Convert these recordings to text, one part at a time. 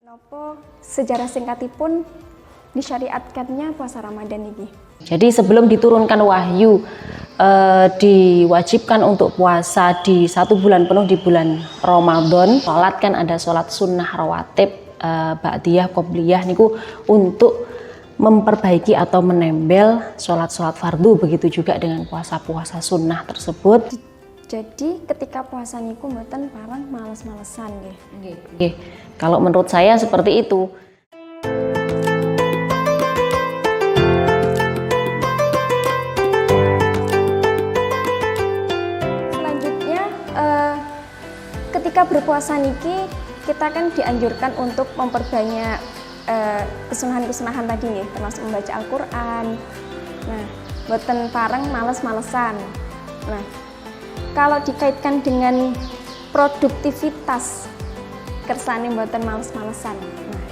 Nopo sejarah singkatipun disyariatkannya puasa Ramadan ini? Jadi sebelum diturunkan wahyu diwajibkan untuk puasa di 1 bulan penuh di bulan Ramadan. Sholat kan ada sholat sunnah rawatib, ba'diyah, qobliyah niku untuk memperbaiki atau menempel sholat-sholat fardu, begitu juga dengan puasa-puasa sunnah tersebut. Jadi ketika puasa niku mboten parang males-malesan nggih. Kalau menurut saya seperti itu. Selanjutnya ketika berpuasa niki kita kan dianjurkan untuk memperbanyak kesunahan-kesunahan tadi nggih, termasuk membaca Al-Qur'an. Nah, mboten parang males-malesan. Nah, kalau dikaitkan dengan produktivitas kersane mboten males-malesan. Nah,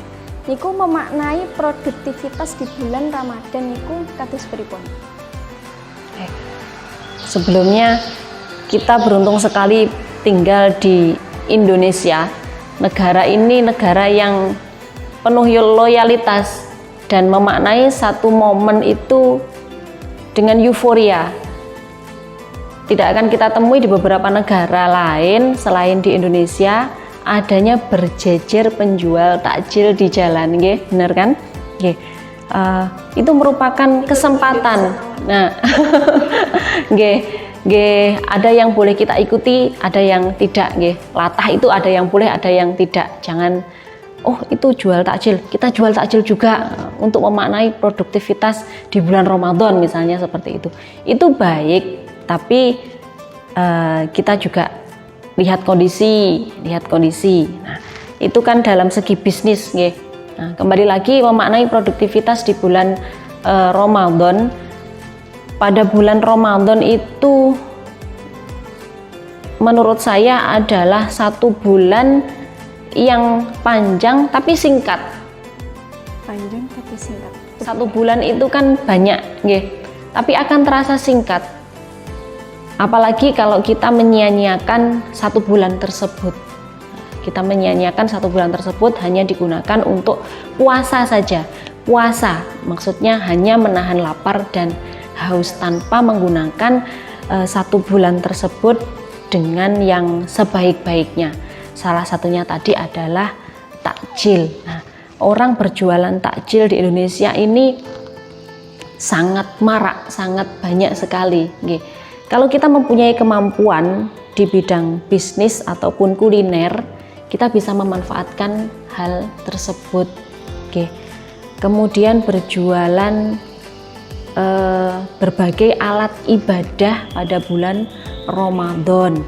niku memaknai produktivitas di bulan Ramadan niku kados pripun? Sebelumnya kita beruntung sekali tinggal di Indonesia. Negara ini negara yang penuh loyalitas dan memaknai satu momen itu dengan euforia. Tidak akan kita temui di beberapa negara lain selain di Indonesia adanya berjejer penjual takjil di jalan, nggih, bener kan? Nggih. Itu merupakan kesempatan. Nah, nggih, ada yang boleh kita ikuti, ada yang tidak, nggih. Latah itu ada yang boleh, ada yang tidak. Jangan itu jual takjil, kita jual takjil juga untuk memaknai produktivitas di bulan Ramadan misalnya seperti itu. Itu baik. Tapi kita juga lihat kondisi. Nah, itu kan dalam segi bisnis, nggih. Nah, kembali lagi memaknai produktivitas di bulan Ramadan. Pada bulan Ramadan itu menurut saya adalah 1 bulan yang panjang tapi singkat. Panjang tapi singkat. 1 bulan itu kan banyak, nggih. Tapi akan terasa singkat. Apalagi kalau kita menyia-nyiakan 1 bulan tersebut. Kita menyia-nyiakan 1 bulan tersebut hanya digunakan untuk puasa saja. Puasa maksudnya hanya menahan lapar dan haus tanpa menggunakan 1 bulan tersebut dengan yang sebaik-baiknya. Salah satunya tadi adalah takjil. Nah, orang berjualan takjil di Indonesia ini sangat marak, sangat banyak sekali, nggih. Kalau kita mempunyai kemampuan di bidang bisnis ataupun kuliner, kita bisa memanfaatkan hal tersebut. Oke. Kemudian berjualan berbagai alat ibadah pada bulan Ramadan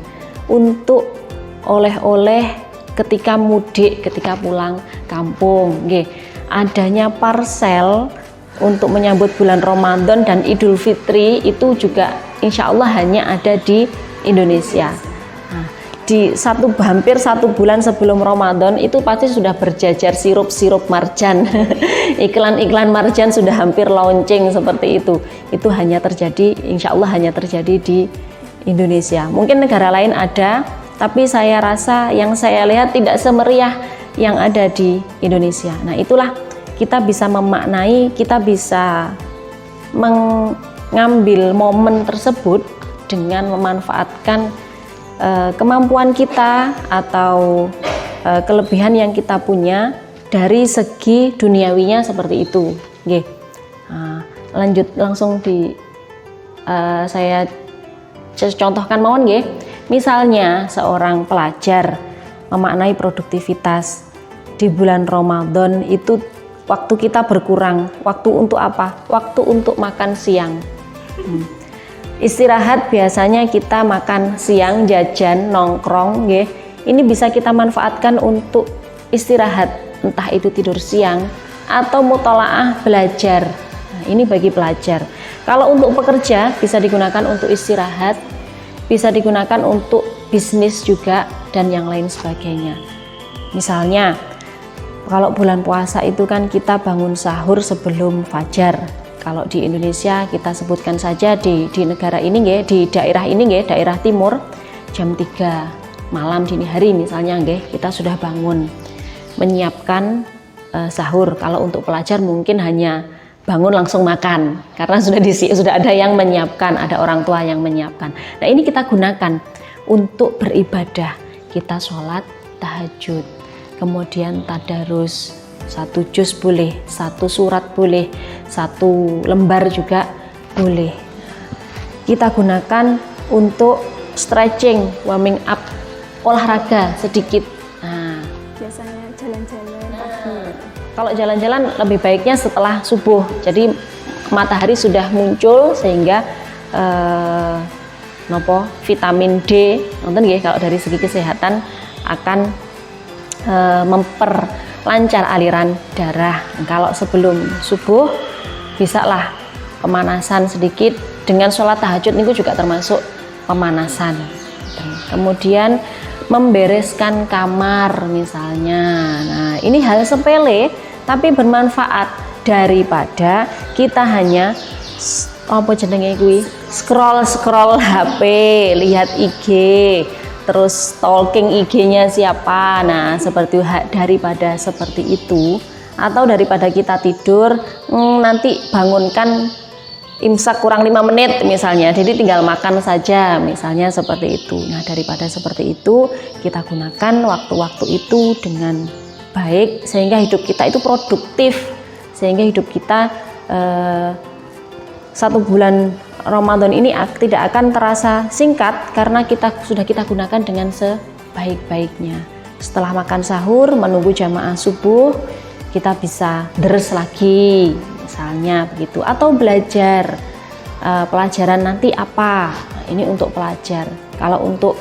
untuk oleh-oleh ketika mudik, ketika pulang kampung. Oke. Adanya parcel untuk menyambut bulan Ramadan dan Idul Fitri itu juga insya Allah hanya ada di Indonesia. Nah, di hampir 1 bulan sebelum Ramadan itu pasti sudah berjajar sirup-sirup marjan. Iklan-iklan marjan sudah hampir launching seperti itu. Itu hanya terjadi, insya Allah hanya terjadi di Indonesia. Mungkin negara lain ada, tapi saya rasa yang saya lihat tidak semeriah yang ada di Indonesia. Nah, itulah kita bisa memaknai, kita bisa mengambil momen tersebut dengan memanfaatkan kemampuan kita atau kelebihan yang kita punya dari segi duniawinya seperti itu. Oke. Nah, lanjut langsung saya contohkan mawon nggih. Misalnya seorang pelajar memaknai produktivitas di bulan Ramadan itu waktu kita berkurang. Waktu untuk apa? Waktu untuk makan siang. Istirahat biasanya kita makan siang, jajan, nongkrong, nggih. Ini bisa kita manfaatkan untuk istirahat, entah itu tidur siang atau mutolaah belajar. Nah, ini bagi pelajar. Kalau untuk pekerja bisa digunakan untuk istirahat, bisa digunakan untuk bisnis juga dan yang lain sebagainya. Misalnya kalau bulan puasa itu kan kita bangun sahur sebelum fajar. Kalau di Indonesia kita sebutkan saja di negara ini nggih, di daerah ini nggih, daerah timur jam 3 malam dini hari misalnya nggih, kita sudah bangun. menyiapkan sahur. Kalau untuk pelajar mungkin hanya bangun langsung makan karena sudah ada yang menyiapkan, ada orang tua yang menyiapkan. Nah, ini kita gunakan untuk beribadah. Kita sholat tahajud, kemudian tadarus, 1 juz boleh, 1 surat boleh, 1 lembar juga boleh. Kita gunakan untuk stretching, warming up, olahraga sedikit. Nah, Biasanya jalan-jalan pagi. kalau jalan-jalan lebih baiknya setelah subuh. Jadi matahari sudah muncul sehingga vitamin D, nonton nggih, kalau dari segi kesehatan akan memperlancar aliran darah. Kalau sebelum subuh bisalah pemanasan sedikit dengan sholat tahajud itu juga termasuk pemanasan. Kemudian membereskan kamar misalnya. Nah, ini hal sepele tapi bermanfaat daripada kita hanya scroll HP, lihat IG, terus stalking IG-nya siapa. Nah, daripada seperti itu, atau daripada kita tidur nanti bangunkan imsak kurang 5 menit misalnya, jadi tinggal makan saja misalnya, seperti itu. Nah, daripada seperti itu, kita gunakan waktu-waktu itu dengan baik sehingga hidup kita itu produktif, sehingga hidup kita 1 bulan Ramadan ini tidak akan terasa singkat karena sudah kita gunakan dengan sebaik-baiknya. Setelah makan sahur, menunggu jamaah subuh, kita bisa deres lagi misalnya begitu, atau belajar pelajaran nanti apa. Ini untuk pelajar. Kalau untuk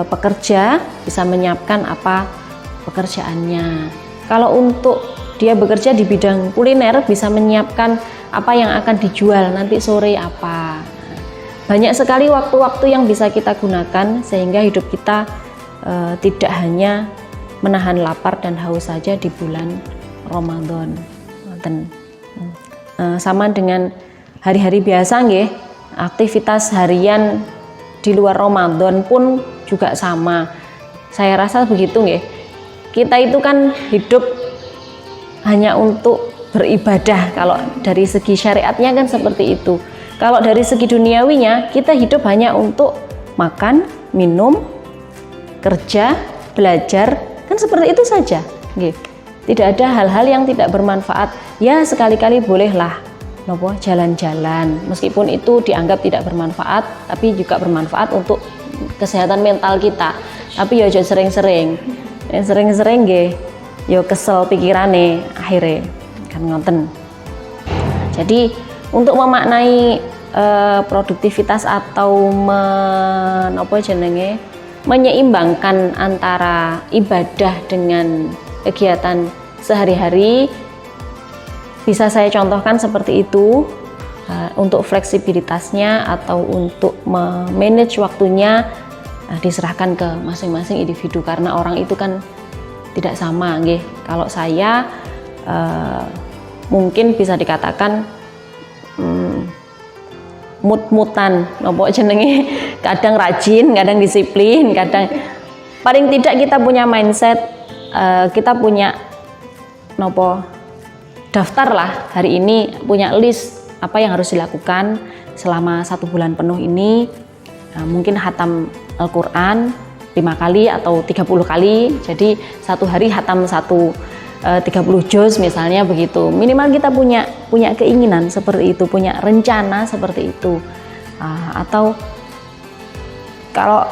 pekerja bisa menyiapkan apa pekerjaannya. Kalau untuk dia bekerja di bidang kuliner bisa menyiapkan apa yang akan dijual nanti sore apa. Banyak sekali waktu-waktu yang bisa kita gunakan sehingga hidup kita tidak hanya menahan lapar dan haus saja di bulan Ramadan. Sama dengan hari-hari biasa nggih, aktivitas harian di luar Ramadan pun juga sama. Saya rasa begitu nggih. Kita itu kan hidup hanya untuk beribadah. Kalau dari segi syariatnya kan seperti itu. Kalau dari segi duniawinya, kita hidup hanya untuk makan, minum, kerja, belajar, kan seperti itu saja. Tidak ada hal-hal yang tidak bermanfaat. Ya, sekali-kali bolehlah jalan-jalan, meskipun itu dianggap tidak bermanfaat, tapi juga bermanfaat untuk kesehatan mental kita. Tapi ya jangan sering-sering, sering-sering nggih, yo kesel pikirane akhirnya kan ngoten. Jadi untuk memaknai produktivitas atau menyeimbangkan antara ibadah dengan kegiatan sehari-hari, bisa saya contohkan seperti itu. Untuk fleksibilitasnya atau untuk memanage waktunya diserahkan ke masing-masing individu, karena orang itu kan tidak sama nggih. Kalau saya mungkin bisa dikatakan mut-mutan kadang rajin, kadang disiplin, kadang paling tidak kita punya mindset, kita punya daftar lah, hari ini punya list apa yang harus dilakukan selama 1 bulan penuh ini. Mungkin khatam Al-Quran 5 kali atau 30 kali, jadi 1 hari khatam 30 juz misalnya begitu. Minimal kita punya keinginan seperti itu, punya rencana seperti itu. Atau kalau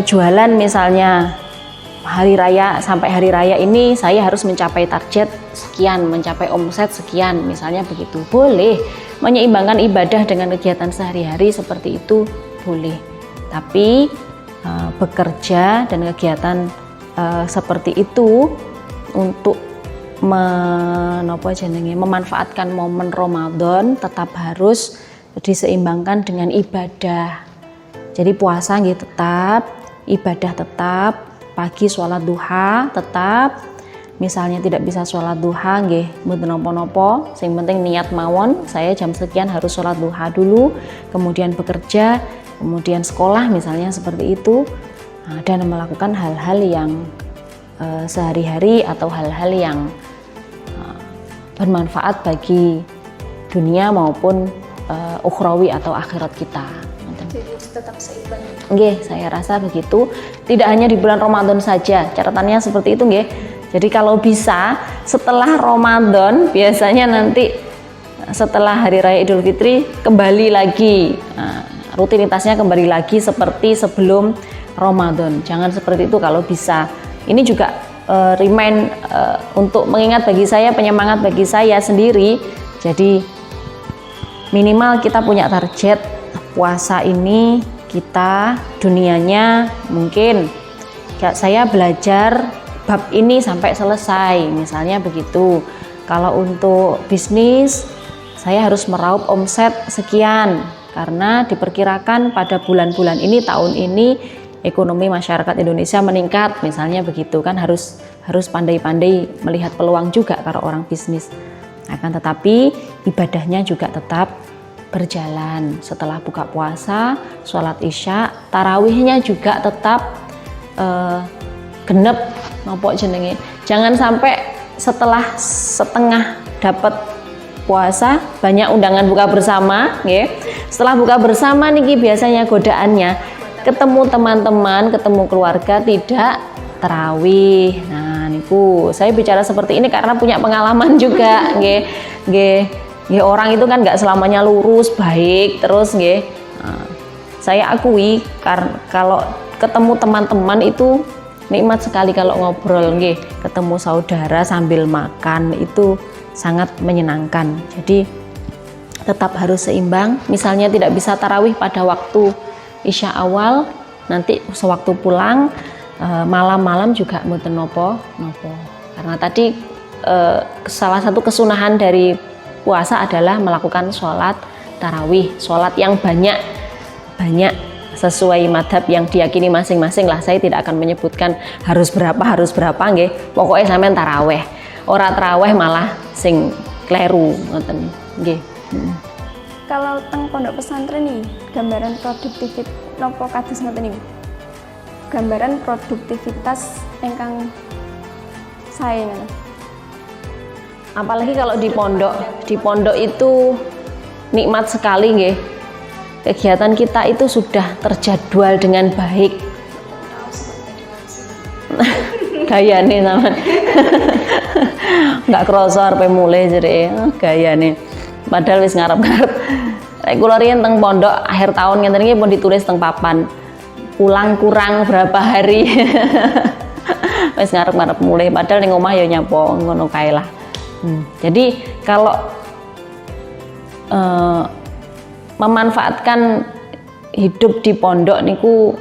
jualan misalnya, hari raya, sampai hari raya ini saya harus mencapai target sekian, mencapai omset sekian misalnya begitu. Boleh menyeimbangkan ibadah dengan kegiatan sehari-hari seperti itu, boleh. Tapi bekerja dan kegiatan seperti itu untuk memanfaatkan momen Ramadan tetap harus diseimbangkan dengan ibadah. Jadi puasa gitu tetap, ibadah tetap, pagi sholat duha tetap. Misalnya tidak bisa sholat duha nggih mboten napa-napa, sing penting niat mawon, saya jam sekian harus sholat duha dulu, kemudian bekerja, kemudian sekolah misalnya seperti itu. Dan melakukan hal-hal yang sehari-hari atau hal-hal yang bermanfaat bagi dunia maupun ukhrawi atau akhirat kita. Jadi tetap seimbang. Nggih, saya rasa begitu. Tidak hanya di bulan Ramadan saja, catatannya seperti itu nggih. Jadi kalau bisa setelah Ramadan, biasanya nanti setelah Hari Raya Idul Fitri kembali lagi, rutinitasnya kembali lagi seperti sebelum Ramadan. Jangan seperti itu kalau bisa. Ini juga remind untuk mengingat bagi saya, penyemangat bagi saya sendiri. Jadi minimal kita punya target puasa ini, kita dunianya mungkin saya belajar bab ini sampai selesai, misalnya begitu. Kalau untuk bisnis, saya harus meraup omset sekian karena diperkirakan pada bulan-bulan ini, tahun ini ekonomi masyarakat Indonesia meningkat, misalnya begitu kan. Harus pandai-pandai melihat peluang juga para orang bisnis. Akan tetapi ibadahnya juga tetap berjalan. Setelah buka puasa, sholat isya, tarawihnya juga tetap genep, nopo jenenge. Jangan sampai setelah setengah dapat puasa banyak undangan buka bersama, nggih. Setelah buka bersama niki biasanya godaannya ketemu teman-teman, ketemu keluarga, tidak tarawih. Nah, niku saya bicara seperti ini karena punya pengalaman juga, nggih. Orang itu kan nggak selamanya lurus, baik terus, nggih. Nah, saya akui kalau ketemu teman-teman itu nikmat sekali kalau ngobrol, nggih. Ketemu saudara sambil makan itu sangat menyenangkan. Jadi tetap harus seimbang. Misalnya tidak bisa tarawih pada waktu isya awal, nanti sewaktu pulang malam-malam juga mboten nopo. Karena tadi salah satu kesunahan dari puasa adalah melakukan sholat tarawih, sholat yang banyak sesuai madhab yang diyakini masing-masing lah. Saya tidak akan menyebutkan harus berapa nggih. Pokoknya sampean tarawih. Ora tarawih malah sing kleru ngoten nggih. Kalau teng pondok pesantren nih, gambaran produktivitas nopo kados ngoten niku. Gambaran produktivitas ingkang sae ngoten. Apalagi kalau di pondok itu nikmat sekali nggih. Kegiatan kita itu sudah terjadwal dengan baik. Gayane sampean. Enggak kroso arepe mulai jere gayane. Padahal wis ngarep-ngarep. Nek kula riyen teng pondok akhir tahun ngenten iki pun ditulis teng papan. Pulang kurang berapa hari. Wis ngarep-ngarep mulai padahal ning omah ya nyapo ngono kae lah. Jadi kalau memanfaatkan hidup di pondok niku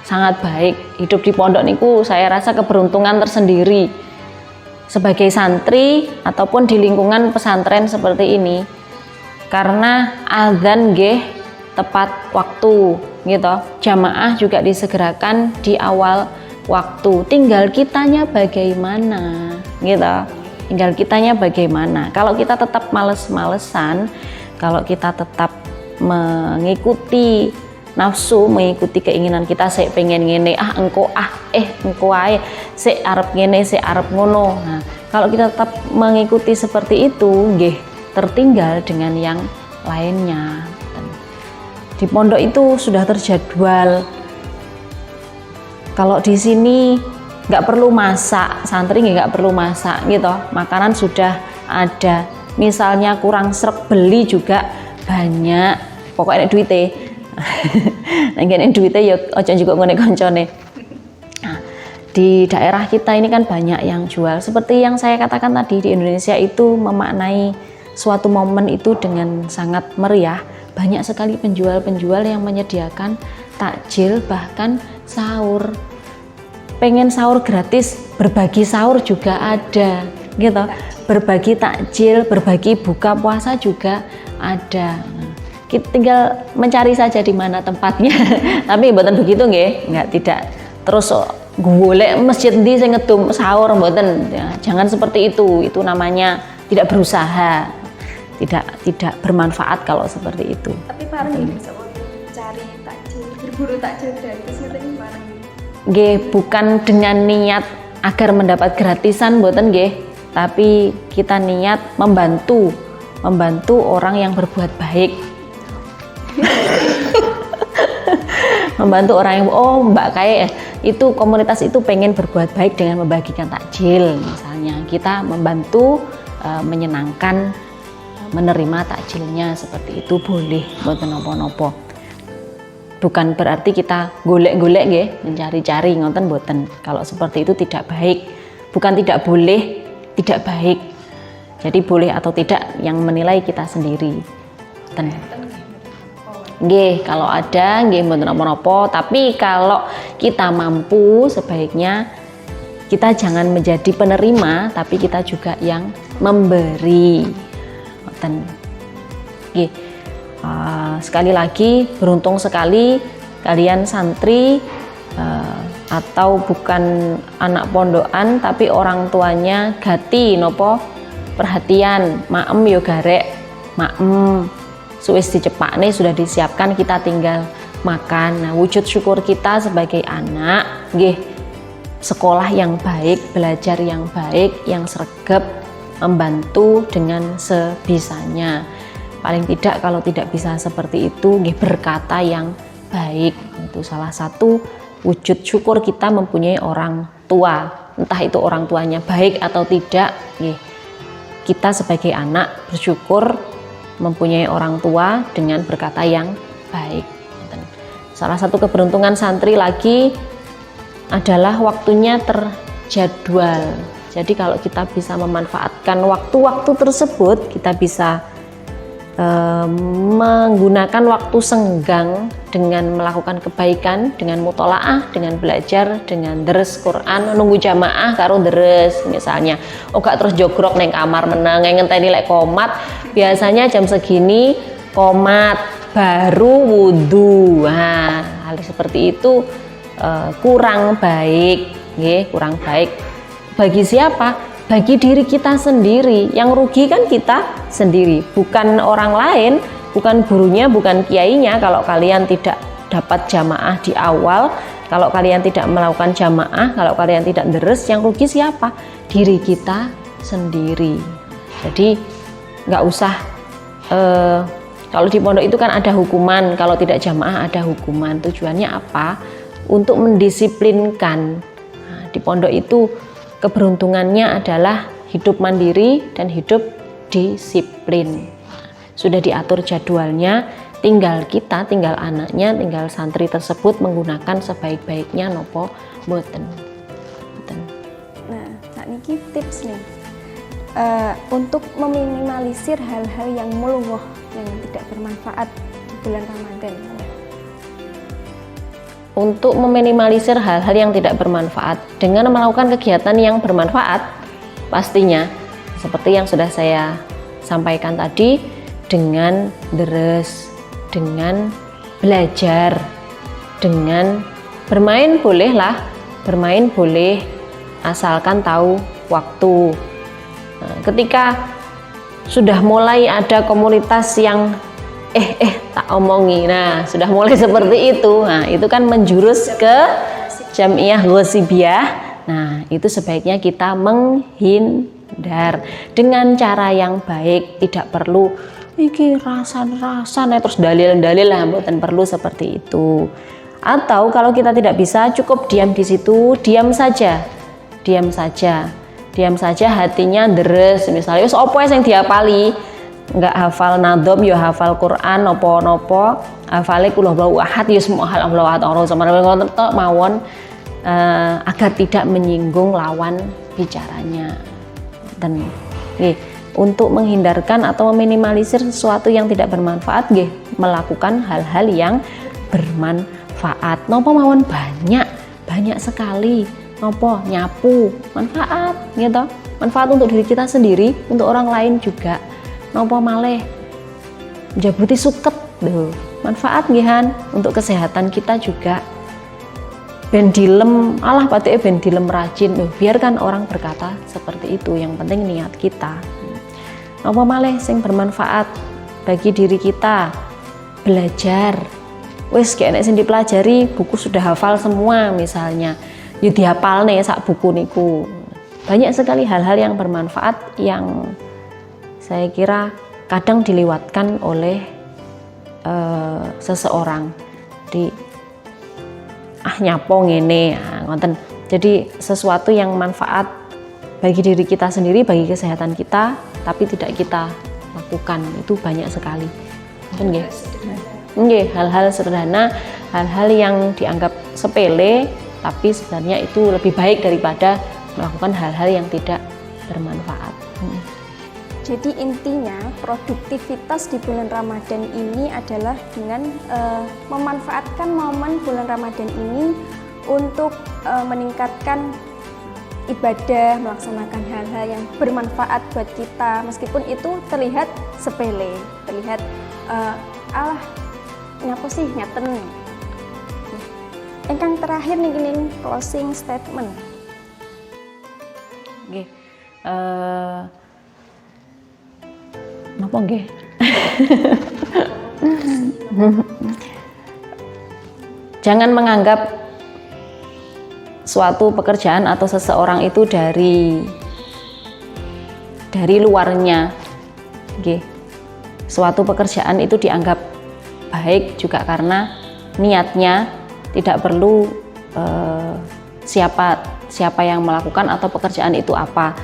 sangat baik. Hidup di pondok niku saya rasa keberuntungan tersendiri sebagai santri ataupun di lingkungan pesantren seperti ini, karena azan nggih tepat waktu gitu, jamaah juga disegerakan di awal waktu. Tinggal kitanya bagaimana gitu, tinggal kitanya bagaimana. Kalau kita tetap males-malesan, kalau kita tetap mengikuti nafsu, mengikuti keinginan kita, saya pengen ngene, engko ae, saya arep ngene, saya arep ngono. Nah, kalau kita tetap mengikuti seperti itu, nggih tertinggal dengan yang lainnya. Di pondok itu sudah terjadwal. Kalau di sini nggak perlu masak, santri nggak perlu masak gitu, makanan sudah ada. Misalnya kurang srek beli juga banyak, pokoknya duitnya. Nggih duitnya ya aja juga ngene koncone. Nah, di daerah kita ini kan banyak yang jual. Seperti yang saya katakan tadi, di Indonesia itu memaknai suatu momen itu dengan sangat meriah. Banyak sekali penjual-penjual yang menyediakan takjil, bahkan sahur. Pengen sahur gratis, berbagi sahur juga ada, gitu. Berbagi takjil, berbagi buka puasa juga ada. Kita tinggal mencari saja di mana tempatnya. Tapi mboten begitu nggih, tidak terus golek masjid ndi sing ngedum sahur mboten. Ya, jangan seperti itu. Itu namanya tidak berusaha. Tidak bermanfaat kalau seperti itu. Tapi bareng bisa cari takjil, berburu takjil gratis ngeten bareng. nggih bukan dengan niat agar mendapat gratisan mboten nggih, tapi kita niat membantu orang yang berbuat baik. Membantu orang yang Mbak kayak itu komunitas itu pengen berbuat baik dengan membagikan takjil misalnya, kita membantu menyenangkan menerima takjilnya, seperti itu boleh, mboten napa-napa. Bukan berarti kita golek-golek nggih, mencari-cari ngoten mboten. Kalau seperti itu tidak baik. Bukan tidak boleh, tidak baik. Jadi boleh atau tidak yang menilai kita sendiri. Mboten. Nggih, kalau ada nggih mboten napa-napa, tapi kalau kita mampu sebaiknya kita jangan menjadi penerima, tapi kita juga yang memberi. Ngoten. Nggih. Sekali lagi beruntung sekali kalian santri atau bukan anak pondokan tapi orang tuanya gati nopo perhatian, maem yo garek, maem suwis dicepakne sudah disiapkan, kita tinggal makan. Nah, wujud syukur kita sebagai anak nggih, sekolah yang baik, belajar yang baik, yang sregep, membantu dengan sebisanya. Paling tidak kalau tidak bisa seperti itu nggih, berkata yang baik. Itu salah satu wujud syukur kita mempunyai orang tua. Entah itu orang tuanya baik atau tidak nggih, kita sebagai anak bersyukur mempunyai orang tua dengan berkata yang baik. Salah satu keberuntungan santri lagi adalah waktunya terjadwal. Jadi kalau kita bisa memanfaatkan waktu-waktu tersebut, kita bisa menggunakan waktu senggang dengan melakukan kebaikan, dengan mutolaah, dengan belajar, dengan deres Quran, nunggu jamaah karo deres misalnya. Gak terus jogrok neng kamar menang ngenteni lek komat. Biasanya jam segini komat baru wudhu. Nah, hal seperti itu kurang baik, nggih, kurang baik. Bagi siapa? Bagi diri kita sendiri. Yang rugi kan kita sendiri, bukan orang lain, bukan gurunya, bukan kiainya. Kalau kalian tidak dapat jamaah di awal, kalau kalian tidak melakukan jamaah, kalau kalian tidak deres, yang rugi siapa? Diri kita sendiri. Jadi nggak usah kalau di pondok itu kan ada hukuman, kalau tidak jamaah ada hukuman. Tujuannya apa? Untuk mendisiplinkan. Nah, di pondok itu keberuntungannya adalah hidup mandiri dan hidup disiplin. Sudah diatur jadwalnya, tinggal kita, tinggal anaknya, tinggal santri tersebut menggunakan sebaik-baiknya nopo mboten. Nah, saat ini tips nih untuk meminimalisir hal-hal yang muluwah, yang tidak bermanfaat di bulan Ramadan. Untuk meminimalisir hal-hal yang tidak bermanfaat dengan melakukan kegiatan yang bermanfaat, pastinya seperti yang sudah saya sampaikan tadi, dengan deres, dengan belajar, dengan bermain bolehlah, bermain boleh asalkan tahu waktu. Nah, ketika sudah mulai ada komunitas yang tak omongi, nah sudah mulai seperti itu, nah itu kan menjurus ke jamiah ghosibiyah. Nah itu sebaiknya kita menghindar dengan cara yang baik, tidak perlu iki rasan terus dalil-dalil lah, mboten perlu seperti itu. Atau kalau kita tidak bisa, cukup diam di situ, diam saja, hatinya deres. Misalnya wis opo sing diapali, nggak hafal nadom yo hafal Quran nopo hafale kula bau ahad yo semua hal Allah ahad orang sama mawon agar tidak menyinggung lawan bicaranya. Dan untuk menghindarkan atau meminimalisir sesuatu yang tidak bermanfaat, melakukan hal-hal yang bermanfaat. Nopo mawon banyak sekali. Nopo nyapu manfaat, gitu. Manfaat untuk diri kita sendiri, untuk orang lain juga. Nopo malih jabuti suket, manfaat ngihan untuk kesehatan kita juga. Ben dilem, alah patike ben dilem rajin, biarkan orang berkata seperti itu. Yang penting niat kita. Nopo malih sing bermanfaat bagi diri kita, belajar, wis kayak nek sing dipelajari buku sudah hafal semua misalnya, yo dihafalne sak buku niku. Banyak sekali hal-hal yang bermanfaat yang saya kira kadang dilewatkan oleh seseorang di nyapo ngene ngoten. Jadi sesuatu yang manfaat bagi diri kita sendiri, bagi kesehatan kita, tapi tidak kita lakukan, itu banyak sekali. Nggih. Nggih, hal-hal sederhana, hal-hal yang dianggap sepele tapi sebenarnya itu lebih baik daripada melakukan hal-hal yang tidak bermanfaat. Jadi intinya produktivitas di bulan Ramadan ini adalah dengan memanfaatkan momen bulan Ramadan ini untuk meningkatkan ibadah, melaksanakan hal-hal yang bermanfaat buat kita, meskipun itu terlihat sepele, terlihat alah nyapa sih ngaten. Engkang terakhir nih gini closing statement. Nggih. Napa nggih? Jangan menganggap suatu pekerjaan atau seseorang itu dari luarnya. Nggih. Suatu pekerjaan itu dianggap baik juga karena niatnya, tidak perlu siapa yang melakukan atau pekerjaan itu apa.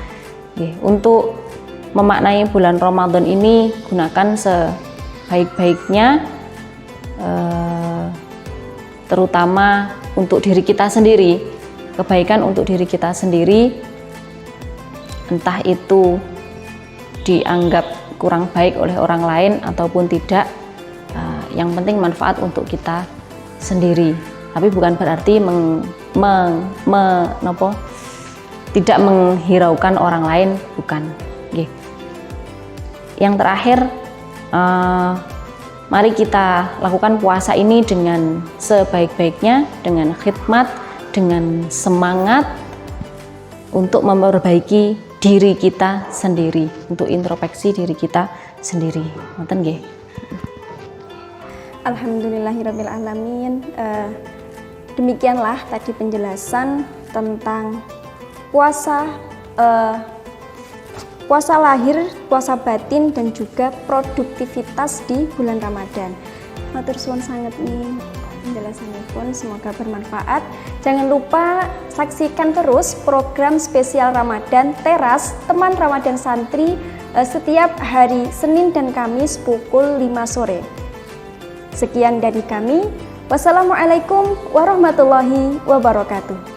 Nggih. Untuk memaknai bulan Ramadan ini gunakan sebaik-baiknya, terutama untuk diri kita sendiri, kebaikan untuk diri kita sendiri, entah itu dianggap kurang baik oleh orang lain ataupun tidak, yang penting manfaat untuk kita sendiri. Tapi bukan berarti tidak menghiraukan orang lain, bukan. Nggih. Yang terakhir, mari kita lakukan puasa ini dengan sebaik-baiknya, dengan khidmat, dengan semangat untuk memperbaiki diri kita sendiri, untuk introspeksi diri kita sendiri. Ngoten nggih. Alhamdulillahirabbil alamin. Demikianlah tadi penjelasan tentang puasa lahir, puasa batin, dan juga produktivitas di bulan Ramadan. Matur suwun sangat nih penjelasannya pun, semoga bermanfaat. Jangan lupa saksikan terus program spesial Ramadan Teras Teman Ramadan Santri setiap hari Senin dan Kamis pukul 5 sore. Sekian dari kami. Wassalamualaikum warahmatullahi wabarakatuh.